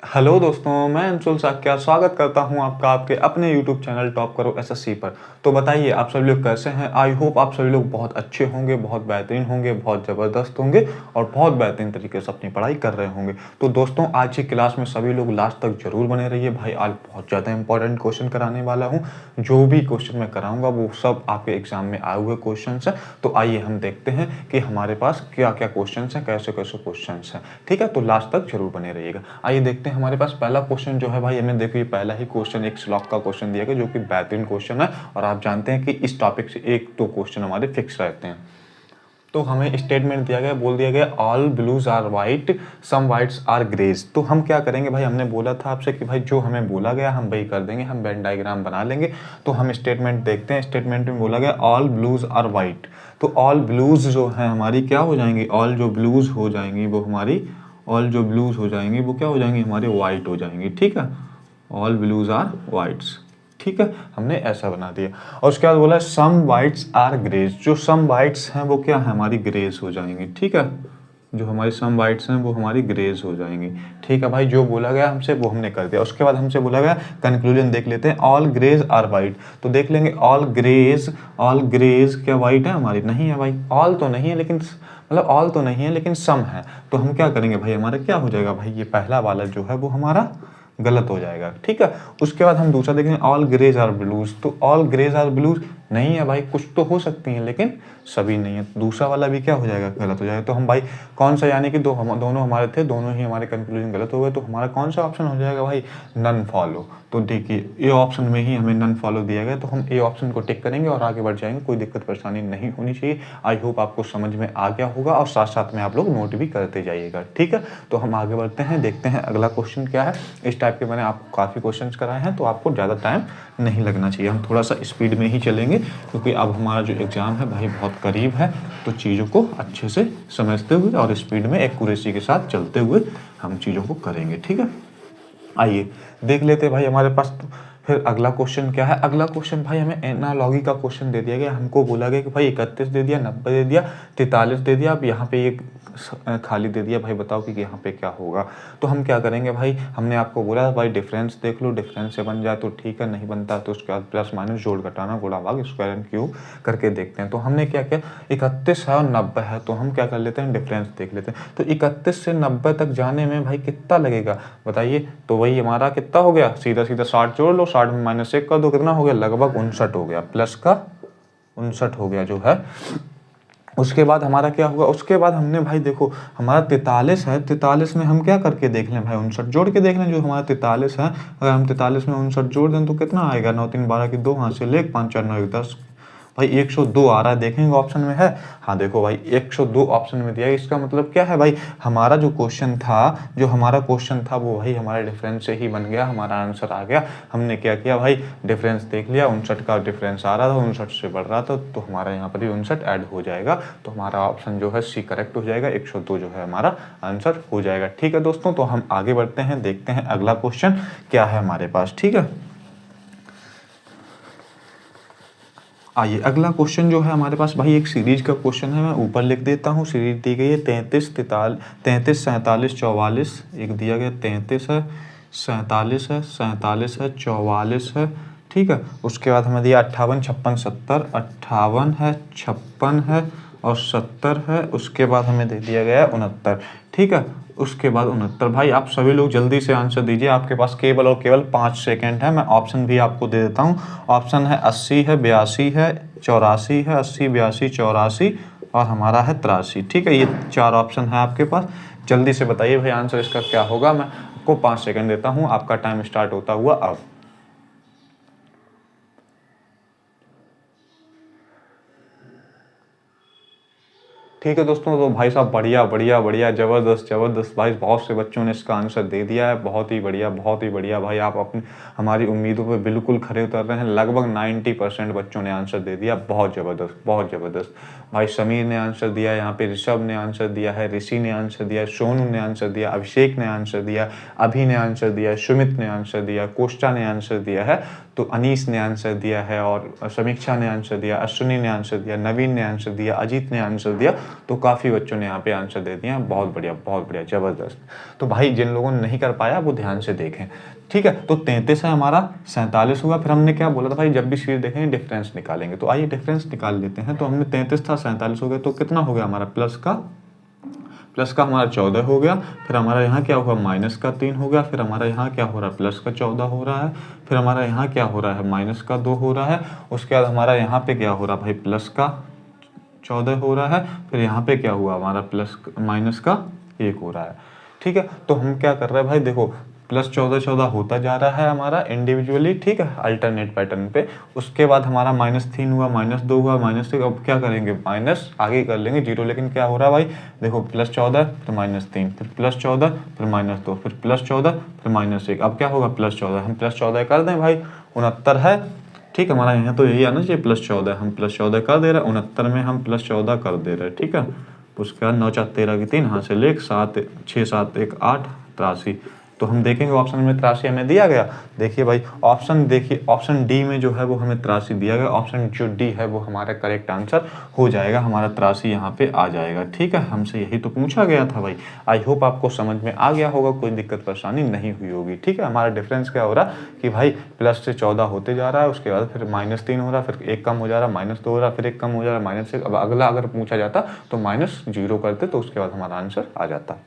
Hello दोस्तों, मैं अंशुल साक्या स्वागत करता हूं आपका आपके अपने यूट्यूब चैनल टॉप करो एसएससी पर। तो बताइए आप सभी लोग कैसे हैं। आई होप आप सभी लोग बहुत अच्छे होंगे, बहुत बेहतरीन होंगे, बहुत ज़बरदस्त होंगे और बहुत बेहतरीन तरीके से अपनी पढ़ाई कर रहे होंगे। तो दोस्तों आज की क्लास में सभी लोग लास्ट तक जरूर बने रहिए। भाई आज बहुत ज़्यादा इंपॉर्टेंट क्वेश्चन कराने वाला हूँ। जो भी क्वेश्चन मैं कराऊंगा वो सब आपके एग्जाम में आए हुए क्वेश्चन हैं। तो आइए हम देखते हैं कि हमारे पास क्या क्या क्वेश्चन हैं, कैसे कैसे क्वेश्चन हैं। ठीक है, तो लास्ट तक जरूर बने रहिएगा। आइए देखते हैं हमारे पास पहला क्वेश्चन जो है। भाई हमें देखो ये पहला ही क्वेश्चन एक स्लॉक का क्वेश्चन दिया गया जो कि बेहतरीन क्वेश्चन है और आप जानते हैं कि इस टॉपिक से एक दो क्वेश्चन हमारे फिक्स रहते हैं। तो हमें स्टेटमेंट दिया गया, बोल दिया गया all blues are white, some whites are greys. तो हम क्या करेंगे भाई, हमने बोला था आपसे कि भाई जो हमें बोला गया हम वही कर देंगे, हम वेन डायग्राम बना लेंगे। तो हम स्टेटमेंट देखते हैं। स्टेटमेंट में बोला गया ऑल ब्लूज आर वाइट। तो ऑल ब्लूज जो है हमारी क्या हो जाएंगी, ऑल जो ब्लूज हो जाएंगी वो हमारी, ऑल जो ब्लूज हो जाएंगी वो क्या हो जाएंगी, हमारे वाइट हो जाएंगी। ठीक है, ऑल ब्लूज आर वाइट्स। ठीक है, हमने ऐसा बना दिया। और उसके बाद बोला सम वाइट्स आर ग्रेज। जो सम वाइट्स हैं वो क्या है, हमारी ग्रेज हो जाएंगी। ठीक है, जो हमारी सम वाइट्स हैं वो हमारी ग्रेज हो जाएंगी। ठीक है भाई, जो बोला गया हमसे वो हमने कर दिया। उसके बाद हमसे बोला गया कंक्लूजन देख लेते हैं। All greys are white. तो देख लेंगे ऑल ग्रेज क्या वाइट है हमारी, नहीं है भाई। ऑल तो नहीं है लेकिन मतलब ऑल तो नहीं है लेकिन सम है। तो हम क्या करेंगे भाई, हमारा क्या हो जाएगा भाई, ये पहला वाला जो है वो हमारा गलत हो जाएगा। ठीक है, उसके बाद हम दूसरा देखेंगे ऑल ग्रेज आर ब्लूज। तो ऑल ग्रेज आर ब्लूज नहीं है भाई, कुछ तो हो सकती हैं लेकिन सभी नहीं है। दूसरा वाला भी क्या हो जाएगा, गलत हो जाएगा। तो हम भाई कौन सा, यानी कि दोनों हमारे थे, दोनों ही हमारे कंक्लूजन गलत हो गए। तो हमारा कौन सा ऑप्शन हो जाएगा भाई, नन फॉलो। तो देखिए ए ऑप्शन में ही हमें नन फॉलो दिया गया, तो हम ए ऑप्शन को टिक करेंगे और आगे बढ़ जाएंगे। कोई दिक्कत परेशानी नहीं होनी चाहिए। आई होप आपको समझ में आ गया होगा और साथ साथ में आप लोग नोट भी करते जाइएगा। ठीक है, तो हम आगे बढ़ते हैं, देखते हैं अगला क्वेश्चन क्या है। इस टाइप के मैंने आपको काफ़ी क्वेश्चन कराए हैं तो आपको ज़्यादा टाइम नहीं लगना चाहिए। हम थोड़ा सा स्पीड में ही चलेंगे क्योंकि अब हमारा जो एग्ज़ाम है भाई बहुत करीब है। तो चीज़ों को अच्छे से समझते हुए और स्पीड में एक्यूरेसी के साथ चलते हुए हम चीज़ों को करेंगे। ठीक है, आइए देख लेते हैं भाई हमारे पास। तो फिर अगला क्वेश्चन क्या है, अगला क्वेश्चन भाई हमें एनालॉगी का क्वेश्चन दे दिया गया। हमको बोला गया कि भाई 31 दे दिया, 90 दे दिया, 43 दे दिया। अब यहाँ पे एक खाली दे दिया, भाई बताओ कि यहाँ पे क्या होगा। तो हम क्या करेंगे भाई, हमने आपको बोला भाई डिफरेंस देख लो, डिफरेंस से बन जाए तो ठीक है, नहीं बनता तो उसके बाद प्लस माइनस जोड़ घटाना गुणा भाग स्क्वायर एंड क्यूब करके देखते हैं। तो हमने क्या किया, 31 है और 90 है, तो हम क्या कर लेते हैं, डिफरेंस देख लेते हैं। तो 31 से 90 तक जाने में भाई कितना लगेगा बताइए। तो वही हमारा कितना हो गया, सीधा सीधा 60 जोड़ लो, 60 में -1 कर दो, कितना हो गया, लगभग 59 हो गया, प्लस का 59 हो गया जो है। उसके बाद हमारा क्या हुआ, उसके बाद हमने भाई देखो हमारा 43 है, 43 में हम क्या करके देख लें भाई, 59 जोड़ के देख लें। जो हमारा 43 है, अगर हम 43 में 59 जोड़ दें तो कितना आएगा, 9 3 12 की 2, हाथ से 1 5 4 9 1 10 भाई 102 आ रहा है। देखेंगे ऑप्शन में है, हाँ देखो भाई 102 ऑप्शन में दिया है। इसका मतलब क्या है भाई, हमारा जो क्वेश्चन था, जो हमारा क्वेश्चन था वो भाई हमारे डिफरेंस से ही बन गया, हमारा आंसर आ गया। हमने क्या किया भाई, डिफरेंस देख लिया, 59 का डिफरेंस आ रहा था, 59 से बढ़ रहा था, तो हमारा यहाँ पर ही 59 ऐड हो जाएगा। तो हमारा ऑप्शन जो है सी करेक्ट हो जाएगा, 102 जो है हमारा आंसर हो जाएगा। ठीक है दोस्तों, तो हम आगे बढ़ते हैं, देखते हैं अगला क्वेश्चन क्या है हमारे पास। ठीक है, आइए अगला क्वेश्चन जो है हमारे पास भाई एक सीरीज का क्वेश्चन है। मैं ऊपर लिख देता हूँ, सीरीज दी गई है 33 47 44। एक दिया गया 33 है, 47 है, 47 है, 44 है। ठीक है, उसके बाद हमें दिया 58 56 70, 58 है, 56 है और 70 है। उसके बाद हमें दे दिया गया है 69। ठीक है, उसके बाद 69। भाई आप सभी लोग जल्दी से आंसर दीजिए, आपके पास केवल और केवल 5 सेकंड है। मैं ऑप्शन भी आपको दे देता हूँ। ऑप्शन है 80 है, 82 है, 84 है, 80 82 84 और हमारा है 83। ठीक है, ये 4 ऑप्शन है आपके पास। जल्दी से बताइए भाई आंसर इसका क्या होगा। मैं आपको 5 सेकंड देता हूँ, आपका टाइम स्टार्ट होता हुआ अब। ठीक है दोस्तों, तो भाई साहब बढ़िया बढ़िया बढ़िया, ज़बरदस्त ज़बरदस्त भाई, बहुत से बच्चों ने इसका आंसर दे दिया है। बहुत ही बढ़िया, बहुत ही बढ़िया भाई, आप अपनी हमारी उम्मीदों पे बिल्कुल खरे उतर रहे हैं। लगभग 90% बच्चों ने आंसर दे दिया। बहुत ज़बरदस्त, बहुत ज़बरदस्त भाई। समीर ने आंसर दिया, यहाँ पे ऋषभ ने आंसर दिया है, ऋषि ने आंसर दिया, सोनू ने आंसर दिया, अभिषेक ने आंसर दिया, अभि ने आंसर दिया, सुमित ने आंसर दिया, कोष्टा ने आंसर दिया है। तो अनीस ने आंसर दिया है और समीक्षा ने आंसर दिया, अश्विनी ने आंसर दिया, नवीन ने आंसर दिया, अजीत ने आंसर दिया। तो काफ़ी बच्चों ने यहाँ पे आंसर दे दिया। बहुत बढ़िया, ज़बरदस्त। तो भाई जिन लोगों ने नहीं कर पाया वो ध्यान से देखें, ठीक है। तो 33 है हमारा, 47 हुआ। फिर हमने क्या बोला था भाई, जब भी सीरीज देखेंगे डिफरेंस निकालेंगे। तो आइए डिफरेंस निकाल लेते हैं। तो हमने 33 था, 47 हो गया, तो कितना हो गया हमारा, प्लस का हमारा 14 हो गया। फिर हमारा यहाँ क्या हुआ, माइनस का 3 हो गया। फिर हमारा यहाँ क्या हो रहा है, प्लस का 14 हो रहा है। फिर हमारा यहाँ क्या हो रहा है, माइनस का 2 हो रहा है। उसके बाद हमारा यहाँ पे क्या हो रहा है भाई, प्लस का 14 हो रहा है। फिर यहाँ पे क्या हुआ हमारा, माइनस का 1 हो रहा है, ठीक है। तो हम क्या कर रहे हैं भाई, देखो प्लस 14 होता जा रहा है हमारा इंडिविजुअली, ठीक है, अल्टरनेट पैटर्न पे। उसके बाद हमारा -3 हुआ, -2 हुआ, -6। अब क्या करेंगे, माइनस आगे कर लेंगे 0, लेकिन क्या हो रहा है भाई, देखो +14 फिर -3 फिर +14 फिर -2 फिर +14 फिर -1। अब क्या होगा, +14 हम +14 कर दें भाई, 69 है, ठीक है। हमारा यहाँ तो यही आना चाहिए +14, हम +14 कर दे रहे हैं। 69 में हम +14 कर दे रहे हैं, ठीक है। उसके बाद 9 4 13 की 3, हाँ से लेख 7 6 7 1 8 83। तो हम देखेंगे ऑप्शन में 83 हमें दिया गया। देखिए भाई ऑप्शन, देखिए ऑप्शन डी में जो है वो हमें 83 दिया गया। ऑप्शन जो डी है वो हमारा करेक्ट आंसर हो जाएगा, हमारा 83 यहाँ पे आ जाएगा, ठीक है। हमसे यही तो पूछा गया था भाई। आई होप आपको समझ में आ गया होगा, कोई दिक्कत परेशानी नहीं हुई होगी, ठीक है। हमारा डिफरेंस क्या हो रहा है कि भाई प्लस से 14 होते जा रहा है, उसके बाद फिर -3 हो रहा है, फिर 1 कम हो जा रहा है, -2 हो रहा है, फिर 1 कम हो जा रहा है, -1। अब अगला अगर पूछा जाता तो -0 करते, तो उसके बाद हमारा आंसर आ जाता,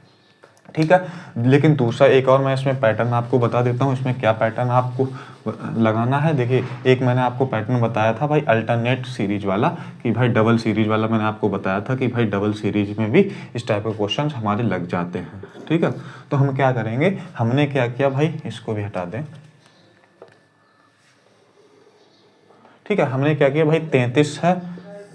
ठीक है। लेकिन दूसरा एक और मैं इसमें पैटर्न आपको बता देता हूँ, इसमें क्या पैटर्न आपको लगाना है। देखिए एक मैंने आपको पैटर्न बताया था भाई अल्टरनेट सीरीज वाला, कि भाई डबल सीरीज वाला मैंने आपको बताया था कि भाई डबल सीरीज में भी इस टाइप के क्वेश्चन हमारे लग जाते हैं, ठीक है। तो हम क्या करेंगे, हमने क्या किया भाई, इसको भी हटा दें, ठीक है। हमने क्या किया भाई, 33 है,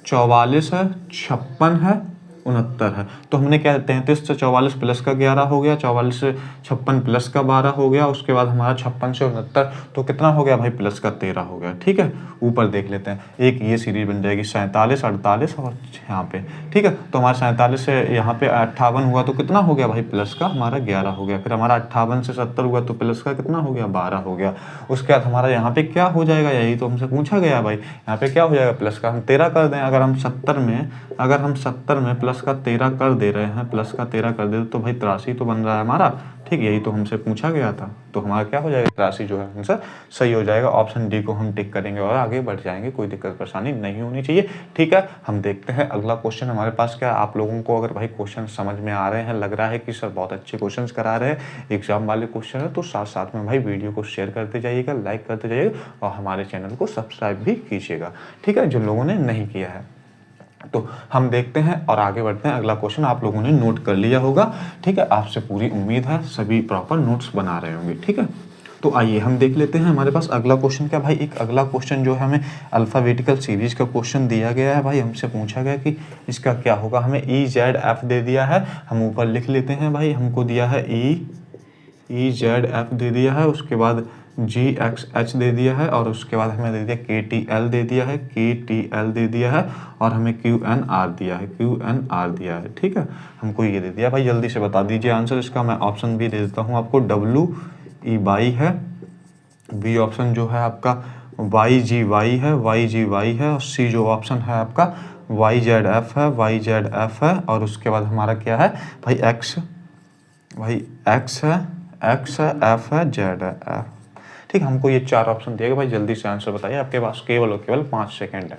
44 है, 56 है, 69 है। तो हमने क्या, 33 से 44 प्लस का 11 हो गया, 44 से 56 प्लस का 12 हो गया। उसके बाद हमारा 56 से 69 तो कितना हो गया भाई, प्लस का 13 हो गया, ठीक है। ऊपर देख लेते हैं, एक ये सीरीज बन जाएगी 47 48 और यहाँ पे, ठीक है। तो हमारा 47 से यहाँ पे 58 हुआ तो कितना हो गया भाई, प्लस का हमारा 11 हो गया। फिर हमारा 58 से 70 हुआ तो प्लस का कितना हो गया, 12 हो गया। उसके बाद हमारा यहाँ पे क्या हो जाएगा, यही तो हमसे पूछा गया भाई, यहाँ पे क्या हो जाएगा, प्लस का हम 13 कर दें। अगर हम 70 में प्लस का 13 कर दे रहे हैं, प्लस का 13 कर दे तो भाई 83 तो बन रहा है हमारा, ठीक, यही तो हमसे पूछा गया था। तो हमारा क्या हो जाएगा, 83 जो है आंसर सही हो जाएगा। ऑप्शन डी को हम टिक करेंगे और आगे बढ़ जाएंगे, कोई दिक्कत परेशानी नहीं होनी चाहिए, ठीक है। हम देखते हैं अगला क्वेश्चन हमारे पास क्या है। आप लोगों को अगर भाई क्वेश्चन समझ में आ रहे हैं, लग रहा है कि सर बहुत अच्छे क्वेश्चन करा रहे हैं, एग्जाम वाले क्वेश्चन है, तो साथ साथ में भाई वीडियो को शेयर करते जाइएगा, लाइक करते जाइएगा और हमारे चैनल को सब्सक्राइब भी कीजिएगा, ठीक है, जिन लोगों ने नहीं किया है। तो हम देखते हैं और आगे बढ़ते हैं। अगला क्वेश्चन आप लोगों ने नोट कर लिया होगा, ठीक है। आपसे पूरी उम्मीद है सभी प्रॉपर नोट्स बना रहे होंगे, ठीक है। तो आइए हम देख लेते हैं हमारे पास अगला क्वेश्चन क्या भाई। एक अगला क्वेश्चन जो है हमें अल्फ़ाबेटिकल सीरीज का क्वेश्चन दिया गया है भाई। हमसे पूछा गया कि इसका क्या होगा। हमें EZF दे दिया है, हम ऊपर लिख लेते हैं भाई। हमको दिया है EZF दे दिया है, उसके बाद GXH दे दिया है और उसके बाद हमें दे दिया KTL दे दिया है, KTL दे दिया है और हमें QNR दिया है, QNR दिया है, ठीक है। हमको ये दे दिया भाई, जल्दी से बता दीजिए आंसर इसका। मैं ऑप्शन भी दे देता हूँ आपको, WEY है, बी ऑप्शन जो है आपका YGY है, YGY है, और सी जो ऑप्शन है आपका YZF है, YZF है, और उसके बाद हमारा क्या है भाई X है, X है, F है, Z है, F, ठीक। हमको ये 4 ऑप्शन दिएगा भाई, जल्दी से आंसर बताइए। आपके पास केवल और केवल 5 सेकेंड है।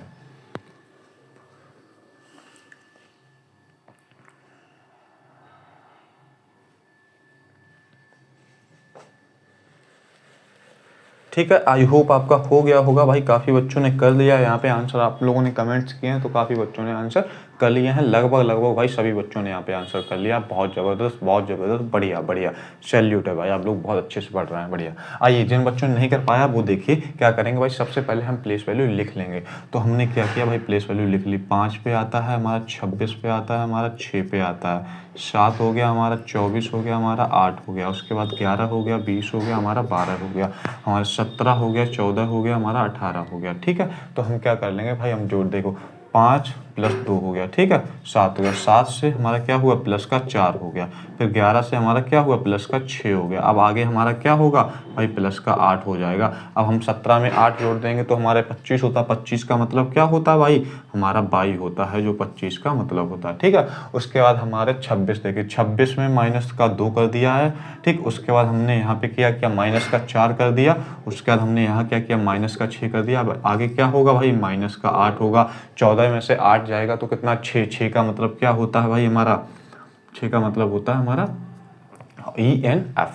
ठीक है, आई होप आपका हो गया होगा भाई। काफ़ी बच्चों ने कर लिया यहाँ पे आंसर, आप लोगों ने कमेंट्स किए हैं तो काफ़ी बच्चों ने आंसर कर लिए हैं। लगभग भाई सभी बच्चों ने यहाँ पे आंसर कर लिया। बहुत ज़बरदस्त, बढ़िया, सैल्यूट है भाई, आप लोग बहुत अच्छे से पढ़ रहे हैं, बढ़िया। आइए जिन बच्चों ने नहीं कर पाया वो देखिए क्या करेंगे भाई। सबसे पहले हम प्लेस वैल्यू लिख लेंगे। तो हमने क्या किया भाई, प्लेस वैल्यू लिख ली। 5 पे आता है हमारा, 26 पे आता है हमारा, 6 पे आता है, 7 हो गया हमारा, 24 हो गया हमारा, 8 हो गया, उसके बाद 11 हो गया, 20 हो गया हमारा, 12 हो गया हमारा, 17 हो गया, 14 हो गया हमारा, 18 हो गया, ठीक है। तो हम क्या कर लेंगे भाई, हम जोड़ देखो 5 प्लस 2 हो गया, ठीक है, 7 हो गया। 7 से हमारा क्या हुआ, प्लस का 4 हो गया। फिर 11 से हमारा क्या हुआ, प्लस का 6 हो गया। अब आगे हमारा क्या होगा भाई, प्लस का 8 हो जाएगा। अब हम 17 में 8 जोड़ देंगे तो हमारे 25 होता है। 25 का मतलब क्या होता है भाई, हमारा 22 होता है, जो 25 का मतलब होता है, ठीक है। उसके बाद हमारे 26 देखिए, 26 में माइनस का 2 कर दिया है, ठीक। उसके बाद हमने यहाँ पे क्या माइनस का 4 कर दिया। उसके बाद हमने यहाँ क्या किया, माइनस का 6 कर दिया। अब आगे क्या होगा भाई, माइनस का 8 होगा। 14 में से 8 जाएगा तो कितना, 6। 6 का मतलब क्या होता है भाई हमारा, 6 का मतलब होता है हमारा ENF,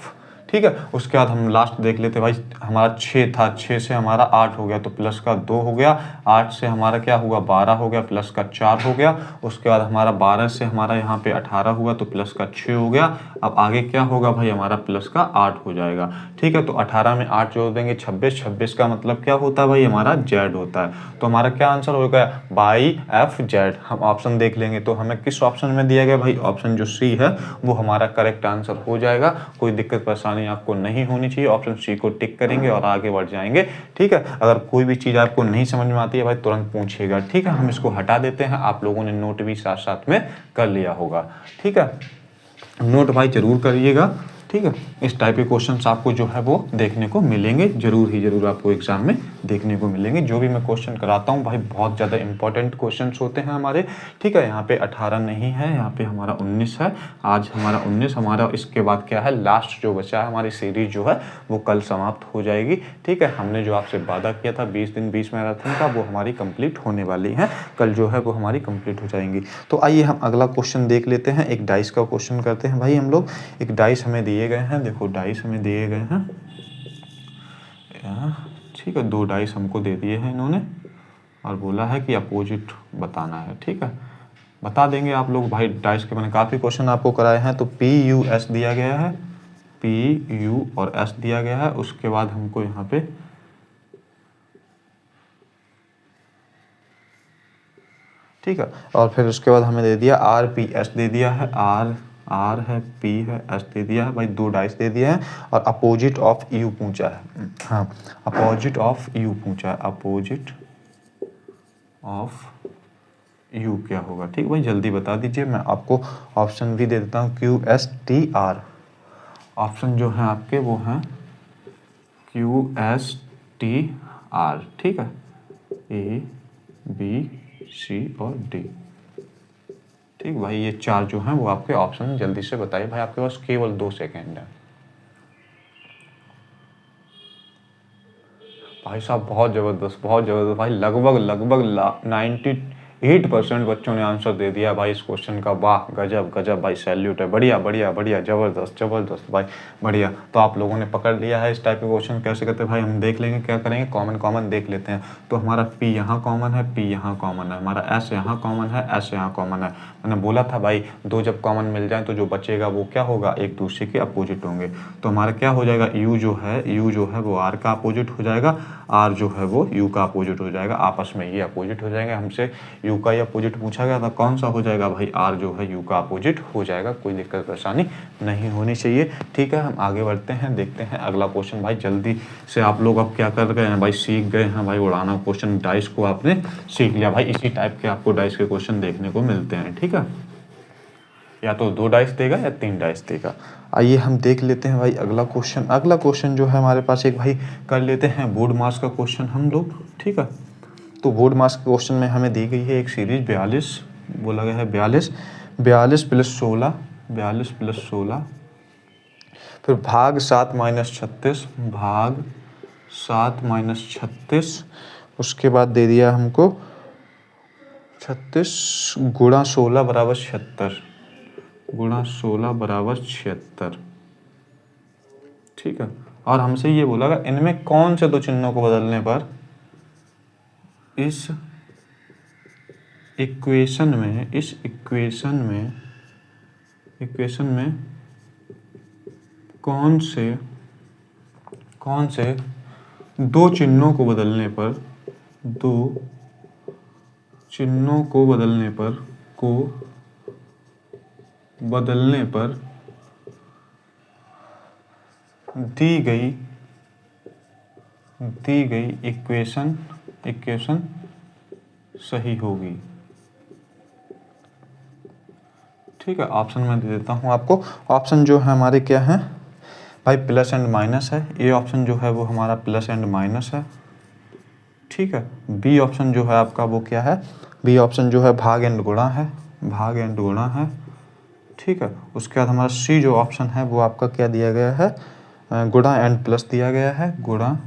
ठीक है। उसके बाद हम लास्ट देख लेते भाई, हमारा 6 था, 6 से हमारा 8 हो गया तो प्लस का 2 हो गया। 8 से हमारा क्या हुआ, 12 हो गया, प्लस का 4 हो गया। उसके बाद हमारा 12 से हमारा यहाँ पे 18 हुआ तो प्लस का 6 हो गया। अब आगे क्या होगा भाई, हमारा प्लस का 8 हो जाएगा, ठीक है। तो 18 में 8 जोड़ देंगे, 26। 26 का मतलब क्या होता है भाई, हमारा Z होता है। तो हमारा क्या आंसर हो गया, बाई FZ। हम ऑप्शन देख लेंगे तो हमें किस ऑप्शन में दिया गया भाई, ऑप्शन जो सी है वो हमारा करेक्ट आंसर हो जाएगा। कोई दिक्कत परेशानी आपको नहीं होनी चाहिए। ऑप्शन सी को टिक करेंगे और आगे बढ़ जाएंगे, ठीक है। अगर कोई भी चीज़ आपको नहीं समझ में आती है भाई, तुरंत पूछिएगा, ठीक है। हम इसको हटा देते हैं। आप लोगों ने नोट भी साथ साथ में कर लिया होगा, ठीक है। नोट भाई जरूर करिएगा, ठीक है। इस टाइप के क्वेश्चंस आपको जो है वो देखने को मिलेंगे, जरूर ही जरूर आपको एग्जाम में देखने को मिलेंगे। जो भी मैं क्वेश्चन कराता हूँ भाई, बहुत ज़्यादा इंपॉर्टेंट क्वेश्चंस होते हैं हमारे, ठीक है। यहाँ पे 18 नहीं है, यहाँ पे हमारा 19 है। आज हमारा 19, हमारा इसके बाद क्या है, लास्ट जो बचा है हमारी सीरीज जो है वो कल समाप्त हो जाएगी, ठीक है। हमने जो आपसे वादा किया था 20 दिन 20 मैराथन का, वो हमारी कंप्लीट होने वाली है, कल जो है वो हमारी कंप्लीट हो जाएंगी। तो आइए हम अगला क्वेश्चन देख लेते हैं। एक डाइस का क्वेश्चन करते हैं भाई हम लोग। एक डाइस हमें दिए गए हैं, देखो डाइस हमें दिए गए हैं, ठीक है। 2 डाइस हमको दे दिए हैं इन्होंने और बोला है कि अपोजिट बताना है, ठीक है। बता देंगे आप लोग भाई। डाइस के मैंने काफ़ी क्वेश्चन आपको कराए हैं। तो PUS दिया गया है, PU और S दिया गया है। उसके बाद हमको यहाँ पे ठीक है, और फिर उसके बाद हमें दे दिया RPS दे दिया है, R है, P है, S दे दिया है भाई। 2 डाइस दे दिया है और अपोजिट ऑफ U पूछा है, हाँ अपोजिट ऑफ U पूछा है। अपोजिट ऑफ U क्या होगा, ठीक भाई जल्दी बता दीजिए। मैं आपको ऑप्शन भी दे देता हूँ, QSTR। ऑप्शन जो है आपके वो हैं QSTR, ठीक है। A B C और D, ठीक भाई। ये 4 जो हैं वो आपके ऑप्शन, जल्दी से बताइए भाई, आपके पास केवल 2 सेकेंड है। भाई साहब बहुत ज़बरदस्त भाई, लगभग लगभग 98% बच्चों ने आंसर दे दिया भाई इस क्वेश्चन का। वाह, गजब गजब भाई, सैल्यूट है, बढ़िया बढ़िया बढ़िया, ज़बरदस्त भाई, बढ़िया। तो आप लोगों ने पकड़ लिया है इस टाइप के क्वेश्चन कैसे करते हैं भाई। हम देख लेंगे क्या करेंगे, कॉमन देख लेते हैं। तो हमारा P यहाँ कॉमन है, P यहाँ कॉमन है, हमारा S यहाँ कॉमन है, S यहाँ कॉमन है। मैंने बोला था भाई 2 जब कॉमन मिल जाए तो जो बचेगा वो क्या होगा, एक दूसरे के अपोजिट होंगे। तो हमारा क्या हो जाएगा, U जो है वो R का अपोजिट हो जाएगा, R जो है वो U का अपोजिट हो जाएगा। आपस में ये अपोजिट हो जाएंगे। हमसे U का ही अपोजिट पूछा गया था, कौन सा हो जाएगा भाई, R जो है U का अपोजिट हो जाएगा। कोई दिक्कत परेशानी नहीं होनी चाहिए, ठीक है। हम आगे बढ़ते हैं, देखते हैं अगला क्वेश्चन भाई। जल्दी से आप लोग अब क्या कर गए हैं भाई, सीख गए हैं भाई उड़ाना क्वेश्चन। डाइस को आपने सीख लिया भाई। इसी टाइप के आपको डाइस के क्वेश्चन देखने को मिलते हैं, ठीक है। या तो 2 डाइस देगा या 3 डाइस देगा। आइए हम देख लेते हैं भाई अगला क्वेश्चन। अगला क्वेश्चन जो है हमारे पास, एक भाई कर लेते हैं बोर्ड मास का क्वेश्चन हम लोग, ठीक है। तो बोर्ड मास के क्वेश्चन में हमें दी गई है एक सीरीज 42, बोला गया है 42 प्लस 16, 42 प्लस 16, फिर भाग 7 माइनस 36, भाग 7 माइनस 36। उसके बाद दे दिया हमको 36 गुणा 16 बराबर 76, गुणा 16 बराबर 76, ठीक है। और हमसे ये बोला गया इनमें कौन से 2 चिन्हों को बदलने पर इस इक्वेशन में कौन से 2 चिन्हों को बदलने पर 2 चिन्हों को बदलने पर दी गई इक्वेशन सही होगी। ठीक है, ऑप्शन मैं दे देता हूँ आपको। ऑप्शन जो है हमारे क्या है भाई, प्लस एंड माइनस है। ए ऑप्शन जो है वो हमारा प्लस एंड माइनस है। ठीक है, बी ऑप्शन जो है आपका वो क्या है, बी ऑप्शन जो है भाग एंड गुणा है, भाग एंड गुणा है। ठीक है, उसके बाद हमारा सी जो ऑप्शन है वो आपका क्या दिया गया है, गुणा एंड प्लस दिया गया है, गुणा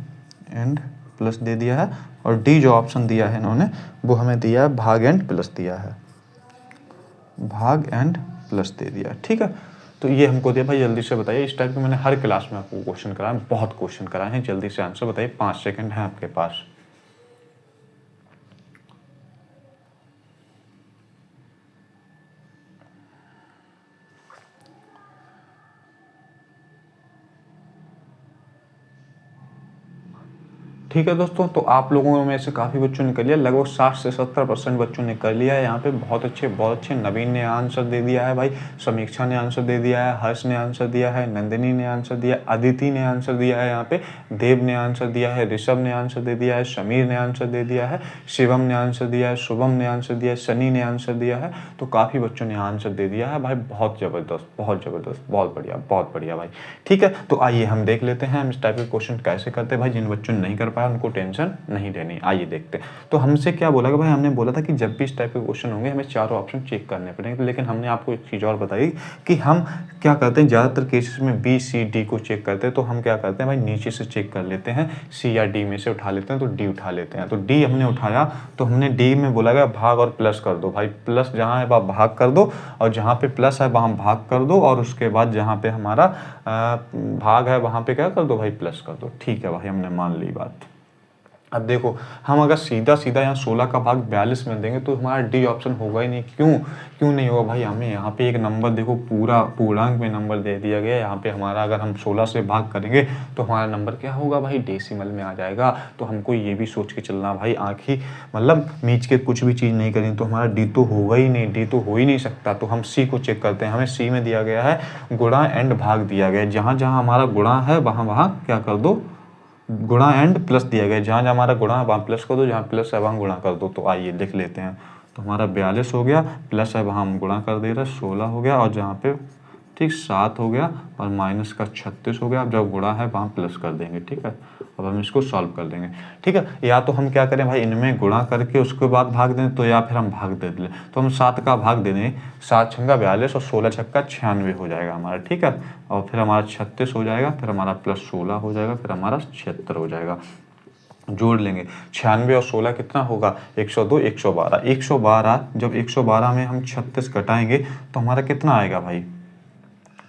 एंड प्लस दे दिया है। और डी जो ऑप्शन दिया है इन्होंने वो हमें दिया है भाग एंड प्लस दिया है, भाग एंड प्लस दे दिया। ठीक है, तो ये हमको दिया भाई। जल्दी से बताइए, इस टाइप के मैंने हर क्लास में आपको क्वेश्चन कराए, बहुत क्वेश्चन कराए हैं। जल्दी से आंसर बताइए, 5 सेकंड है आपके पास। ठीक है दोस्तों, तो आप लोगों में से काफ़ी बच्चों ने कर लिया, लगभग 60 से 70% बच्चों ने कर लिया है यहाँ पे। बहुत अच्छे। नवीन ने आंसर दे दिया है भाई, समीक्षा ने आंसर दे दिया है, हर्ष ने आंसर दिया है, नंदिनी ने आंसर दिया, अदिति ने आंसर दिया है यहाँ पे, देव ने आंसर दिया है, ऋषभ ने आंसर दे दिया है, समीर ने आंसर दे दिया है, शिवम ने आंसर दिया है, शुभम ने आंसर दिया है, सनी ने आंसर दिया है। तो काफ़ी बच्चों ने आंसर दे दिया है भाई, बहुत ज़बरदस्त, बहुत बढ़िया भाई। ठीक है, तो आइए हम देख लेते हैं हम इस टाइप के क्वेश्चन कैसे करते हैं भाई। जिन बच्चों ने नहीं कर पाया उनको टेंशन नहीं लेनी। आइए देखते हैं। तो हमसे क्या बोला कि भाई, हमने बोला था कि जब भी इस टाइप के क्वेश्चन होंगे हमें चारों ऑप्शन चेक करने पड़ेंगे, लेकिन हमने आपको एक चीज़ और बताई कि हम क्या करते हैं, ज़्यादातर केसेस में बी सी डी को चेक करते हैं। तो हम क्या करते हैं भाई, नीचे से चेक कर लेते हैं, सी या डी में से उठा लेते हैं। तो डी उठा लेते हैं। तो डी हमने उठाया, तो हमने डी में बोला गया भाग और प्लस कर दो भाई। प्लस जहाँ है वहाँ भाग कर दो, और जहाँ पे प्लस है वहाँ भाग कर दो, और उसके बाद जहाँ पे हमारा भाग है वहाँ पे क्या कर दो भाई, प्लस कर दो। ठीक है भाई, हमने मान ली बात। अब देखो, हम अगर सीधा यहाँ 16 का भाग 42 में देंगे तो हमारा डी ऑप्शन होगा ही नहीं। क्यों नहीं होगा भाई, हमें यहाँ पे एक नंबर देखो पूरा पूर्णांक में नंबर दे दिया गया है। यहाँ पे हमारा अगर हम 16 से भाग करेंगे तो हमारा नंबर क्या होगा भाई, डेसिमल में आ जाएगा। तो हमको ये भी सोच के चलना भाई, आँखी मतलब मीच के कुछ भी चीज़ नहीं करें तो हमारा डी तो होगा ही नहीं, डी तो हो ही नहीं सकता। तो हम सी को चेक करते हैं। हमें सी में दिया गया है गुणा एंड भाग दिया गया है। जहाँ हमारा गुणा है वहाँ क्या कर दो, गुणा एंड प्लस दिया गया है। जहाँ हमारा गुणा है वहाँ प्लस कर दो, जहाँ प्लस है वहाँ गुणा कर दो। तो आइए लिख लेते हैं। तो हमारा 42 हो गया, प्लस है वहाँ हम गुणा कर दे रहे हैं, 16 हो गया, और जहाँ पे ठीक 7 हो गया, और माइनस का 36 हो गया। अब जब गुणा है वहाँ प्लस कर देंगे। ठीक है, अब हम इसको सॉल्व कर देंगे। ठीक है, या तो हम क्या करें भाई, इनमें गुणा करके उसके बाद भाग दें, तो या फिर हम भाग दे दें। तो हम 7 का भाग दे दें, 7 छंगा 42 और 16 छक्का 96 हो जाएगा हमारा। ठीक है, और फिर हमारा 36 हो जाएगा, फिर हमारा प्लस 16 हो जाएगा, फिर हमारा 76 हो जाएगा। जोड़ लेंगे 96 और 16 कितना होगा, 102, 112। 112 जब 112 में हम 36 घटाएंगे तो हमारा कितना आएगा भाई,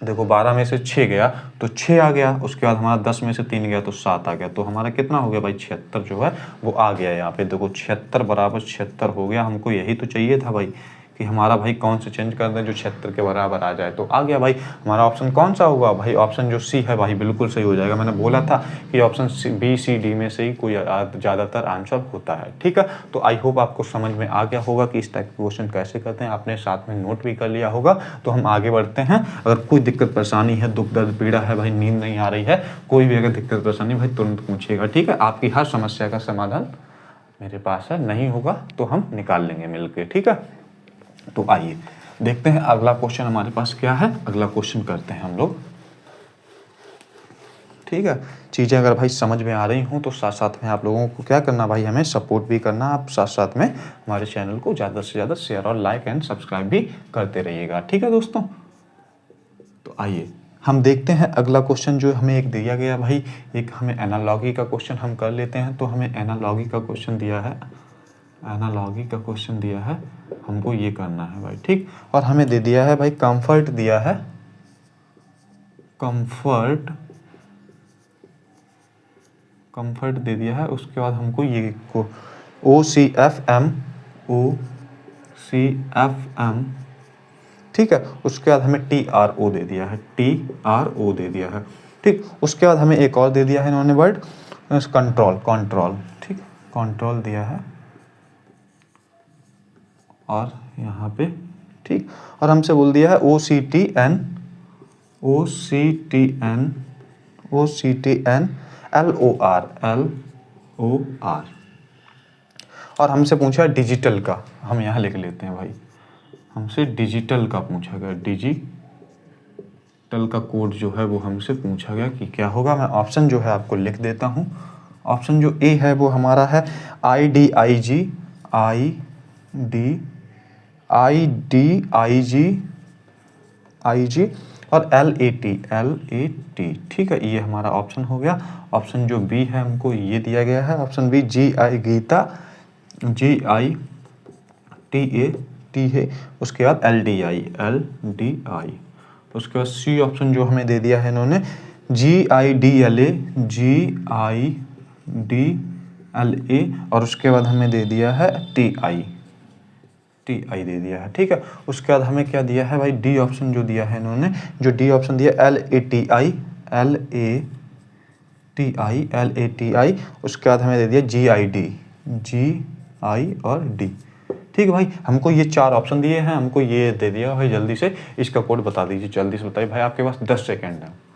देखो 12 में से 6 गया तो 6 आ गया। उसके बाद हमारा 10 में से 3 गया तो 7 आ गया। तो हमारा कितना हो गया भाई, 76 जो है वो आ गया। यहाँ पे देखो 76 बराबर 76 हो गया। हमको यही तो चाहिए था भाई, कि हमारा भाई कौन से चेंज कर दें जो 76 के बराबर आ जाए। तो आ गया भाई। हमारा ऑप्शन कौन सा होगा भाई, ऑप्शन जो सी है भाई बिल्कुल सही हो जाएगा। मैंने बोला था कि ऑप्शन बी सी डी में से ही कोई ज़्यादातर आंसर होता है। ठीक है, तो आई होप आपको समझ में आ गया होगा कि इस टाइप के क्वेश्चन कैसे करते हैं। आपने साथ में नोट भी कर लिया होगा। तो हम आगे बढ़ते हैं। अगर कोई दिक्कत परेशानी है, दुख दर्द पीड़ा है भाई, नींद नहीं आ रही है, कोई भी अगर दिक्कत परेशानी भाई तुरंत पूछिएगा। ठीक है, आपकी हर समस्या का समाधान मेरे पास है। नहीं होगा तो हम निकाल लेंगे मिलके। ठीक है, तो आइए देखते हैं अगला क्वेश्चन हमारे पास क्या है। अगला क्वेश्चन करते हैं हम लोग। ठीक है, चीज़ें अगर भाई समझ में आ रही हूँ तो साथ साथ में आप लोगों को क्या करना भाई, हमें सपोर्ट भी करना। आप साथ साथ में हमारे चैनल को ज़्यादा से ज़्यादा शेयर और लाइक एंड सब्सक्राइब भी करते रहिएगा। ठीक है दोस्तों, तो आइए हम देखते हैं अगला क्वेश्चन जो हमें एक दिया गया भाई। एक हमें एनालॉगी का क्वेश्चन हम कर लेते हैं। तो हमें एनालॉगी का क्वेश्चन दिया है, एनालॉगी का क्वेश्चन दिया है, हमको ये करना है भाई। ठीक, और हमें दे दिया है भाई कंफर्ट दिया है, कंफर्ट दे दिया है। उसके बाद हमको ये OCFM, ठीक है। उसके बाद हमें TRO दे दिया है, TRO दे दिया है। ठीक, उसके बाद हमें एक और दे दिया है इन्होंने वर्ड कंट्रोल। ठीक, कंट्रोल दिया है, और यहाँ पे ठीक, और हमसे बोल दिया है OCTN LOR। और हमसे पूछा डिजिटल का, हम यहाँ लिख लेते हैं भाई, हमसे डिजिटल का पूछा गया, डिजिटल का कोड जो है वो हमसे पूछा गया कि क्या होगा। मैं ऑप्शन जो है आपको लिख देता हूँ। ऑप्शन जो ए है वो हमारा है IDIG, IG और LAT, ठीक है, ये हमारा ऑप्शन हो गया। ऑप्शन जो बी है हमको ये दिया गया है, option B GI Gita, GITA है, उसके बाद LDI, उसके बाद सी ऑप्शन जो हमें दे दिया है इन्होंने GIDLA, और उसके बाद हमें दे दिया है TI दे दिया है, ठीक है। उसके बाद हमें क्या दिया है भाई, डी ऑप्शन जो दिया है इन्होंने, जो डी ऑप्शन दिया LATI, उसके बाद हमें दे दिया GI और D, ठीक है भाई। हमको ये 4 ऑप्शन दिए हैं, हमको ये दे दिया भाई। जल्दी से इसका कोड बता दीजिए, जल्दी से बताइए भाई, आपके पास 10 सेकेंड है।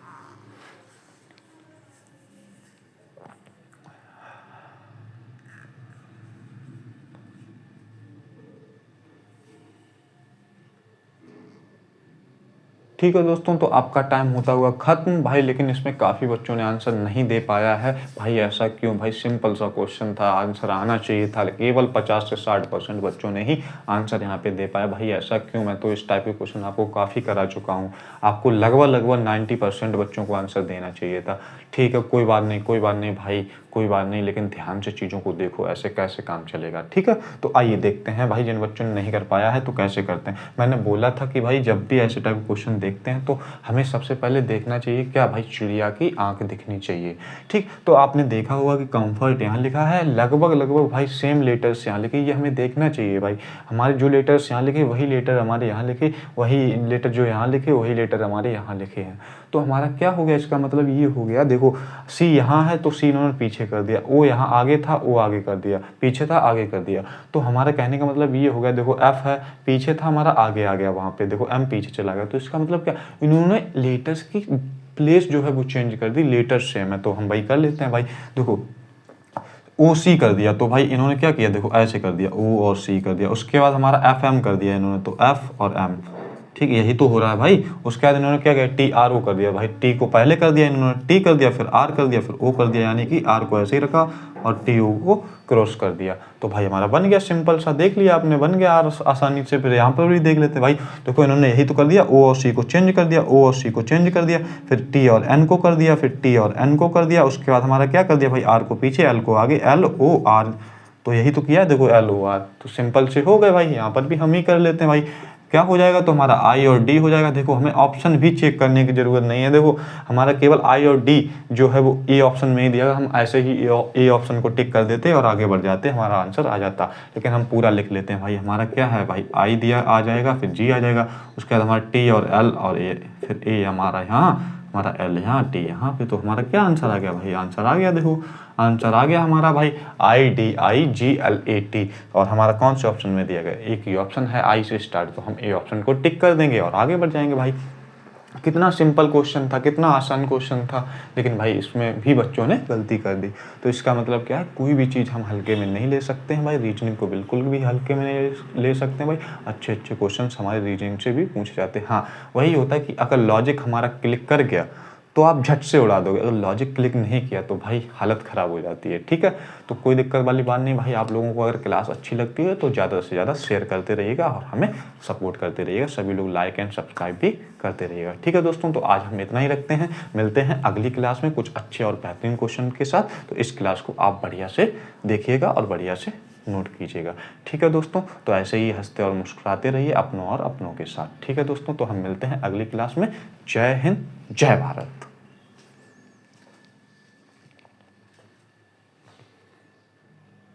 ठीक है दोस्तों, तो आपका टाइम होता हुआ खत्म भाई, लेकिन इसमें काफ़ी बच्चों ने आंसर नहीं दे पाया है भाई। ऐसा क्यों भाई? सिंपल सा क्वेश्चन था, आंसर आना चाहिए था, केवल 50 से 60% बच्चों ने ही आंसर यहाँ पे दे पाया भाई। ऐसा क्यों? मैं तो इस टाइप के क्वेश्चन आपको काफ़ी करा चुका हूँ, आपको लगभग 90% बच्चों को आंसर देना चाहिए था। ठीक है, कोई बात नहीं भाई, कोई बात नहीं, लेकिन ध्यान से चीज़ों को देखो, ऐसे कैसे काम चलेगा, ठीक है। तो आइए देखते हैं भाई, जिन बच्चों ने नहीं कर पाया है तो कैसे करते हैं। मैंने बोला था कि भाई जब भी ऐसे टाइप क्वेश्चन देखते हैं तो हमें सबसे पहले देखना चाहिए क्या भाई, चिड़िया की आंख दिखनी चाहिए, ठीक। तो आपने देखा होगा कि कंफर्ट यहाँ लिखा है, लगभग भाई सेम लेटर्स यहाँ लिखे, ये हमें देखना चाहिए भाई। हमारे जो लेटर्स यहाँ लिखे वही लेटर हमारे यहाँ लिखे, वही लेटर जो यहाँ लिखे वही लेटर हमारे यहाँ लिखे हैं। तो हमारा क्या हो गया, इसका मतलब ये हो गया, देखो सी यहाँ है तो सी इन्होंने पीछे कर दिया, ओ यहाँ आगे था ओ आगे कर दिया, पीछे था आगे कर दिया। तो हमारा कहने का मतलब ये हो गया, देखो एफ है पीछे था हमारा आगे आ गया वहाँ पे, देखो एम पीछे चला गया। तो इसका मतलब क्या, इन्होंने लेटर्स की प्लेस जो है वो चेंज कर दी, लेटर सेम है तो हम भाई कर लेते हैं भाई। देखो ओ सी कर दिया तो भाई इन्होंने क्या किया, देखो ऐसे कर दिया, ओ और सी कर दिया। उसके बाद हमारा एफ एम कर दिया इन्होंने, तो एफ और एम, ठीक, यही तो हो रहा है भाई। उसके बाद इन्होंने क्या किया, टी आर ओ कर दिया भाई, टी को पहले कर दिया इन्होंने, टी कर दिया फिर आर कर दिया फिर ओ कर दिया, यानी कि आर को ऐसे ही रखा और टी ओ को क्रॉस कर दिया। तो भाई हमारा बन गया, सिंपल सा, देख लिया आपने, बन गया आर आसानी से। फिर यहाँ पर भी देख लेते भाई, देखो इन्होंने यही तो कर दिया, ओ और सी को चेंज कर दिया, ओ और सी को चेंज कर दिया, फिर टी और एन को कर दिया, फिर टी और एन को कर दिया। उसके बाद हमारा क्या कर दिया भाई, आर को पीछे एल को आगे, एल ओ आर, तो यही तो किया है, देखो एल ओ आर, तो सिंपल से हो गए भाई। यहाँ पर भी हम ही कर लेते हैं भाई, क्या हो जाएगा, तो हमारा आई और डी हो जाएगा। देखो हमें ऑप्शन भी चेक करने की जरूरत नहीं है, देखो हमारा केवल आई और डी जो है वो ए ऑप्शन में ही दिया, हम ऐसे ही ए ऑप्शन को टिक कर देते और आगे बढ़ जाते, हमारा आंसर आ जाता। लेकिन हम पूरा लिख लेते हैं भाई, हमारा क्या है भाई, आई दिया आ जाएगा, फिर जी आ जाएगा, उसके बाद हमारा टी और एल और ए, फिर ए हमारा यहाँ, हमारा एल यहाँ, टी यहाँ पे, तो हमारा क्या आंसर आ गया भाई, आंसर आ गया, देखो आंसर आ गया हमारा भाई IDIGLAT। और हमारा कौन से ऑप्शन में दिया गया, एक ही ऑप्शन है आई से स्टार्ट, तो हम ए ऑप्शन को टिक कर देंगे और आगे बढ़ जाएंगे भाई। कितना सिंपल क्वेश्चन था, कितना आसान क्वेश्चन था, लेकिन भाई इसमें भी बच्चों ने गलती कर दी। तो इसका मतलब क्या है, कोई भी चीज़ हम हल्के में नहीं ले सकते हैं भाई, रीजनिंग को बिल्कुल भी हल्के में नहीं ले सकते हैं भाई। अच्छे क्वेश्चन हमारे रीजनिंग से भी पूछे जाते हैं। हाँ, वही होता है कि अगर लॉजिक हमारा क्लिक कर गया तो आप झट से उड़ा दोगे, अगर लॉजिक क्लिक नहीं किया तो भाई हालत ख़राब हो जाती है, ठीक है। तो कोई दिक्कत वाली बात नहीं भाई, आप लोगों को अगर क्लास अच्छी लगती है तो ज़्यादा से ज़्यादा शेयर करते रहिएगा और हमें सपोर्ट करते रहिएगा, सभी लोग लाइक एंड सब्सक्राइब भी करते रहिएगा, ठीक है दोस्तों। तो आज हम इतना ही रखते हैं, मिलते हैं अगली क्लास में कुछ अच्छे और बेहतरीन क्वेश्चन के साथ। तो इस क्लास को आप बढ़िया से देखिएगा और बढ़िया से नोट कीजिएगा, ठीक है दोस्तों। तो ऐसे ही हंसते और मुस्कुराते रहिए अपनों और अपनों के साथ, ठीक है दोस्तों। तो हम मिलते हैं अगली क्लास में। जय हिंद, जय भारत।